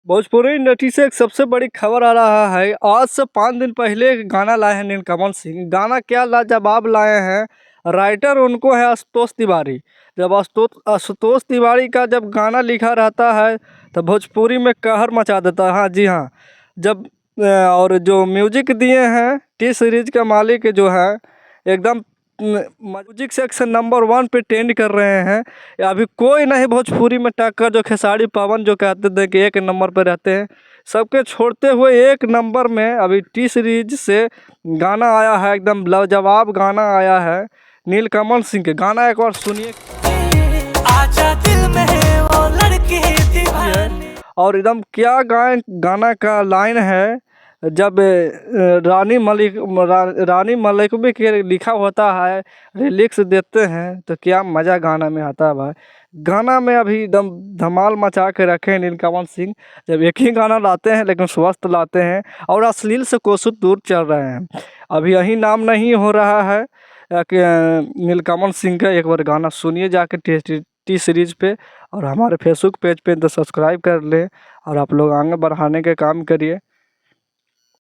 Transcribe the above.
Bhojpuri industry से एक सबसे बड़ी खबर आ रहा है। आज से 5 दिन पहले एक गाना लाए हैं नीलकमल सिंह। गाना क्या लाजवाब लाए हैं। राइटर उनको है आशुतोष तिवारी। जब आशुतोष तिवारी का जब गाना लिखा रहता है तो भोजपुरी में कहर मचा देता है। हाँ जी हाँ। जब और जो म्यूजिक दिए हैं टी सीरीज के मालिक जो है एकदम म्यूजिक सेक्शन नंबर 1 पे ट्रेंड कर रहे हैं। अभी कोई नहीं भोजपुरी में टक्कर जो खेसारी पवन जो कहते थे कि 1 नंबर पे रहते हैं, सबके छोड़ते हुए 1 नंबर में अभी टी सीरीज से गाना आया है। एकदम लाजवाब गाना आया है नीलकमल सिंह के। गाना एक बार सुनिए। आजा दिल में है वो लड़की दीवानी। और एकदम क्या गाना का लाइन है। जब रानी मलिक भी के लिखा होता है, लिरिक्स देते हैं तो क्या मज़ा गाना में आता है भाई। गाना में अभी एकदम धमाल मचा के रखे हैं नीलकमल सिंह। जब एक ही गाना लाते हैं लेकिन स्वस्थ लाते हैं और अश्लील से कोसों दूर चल रहे हैं। अभी यही नाम नहीं हो रहा है कि नीलकमल सिंह का। एक बार गाना सुनिए जाके टी सीरीज पे, और हमारे फेसबुक पेज पे तो सब्सक्राइब कर ले और आप लोग आगे बढ़ाने के काम करिए।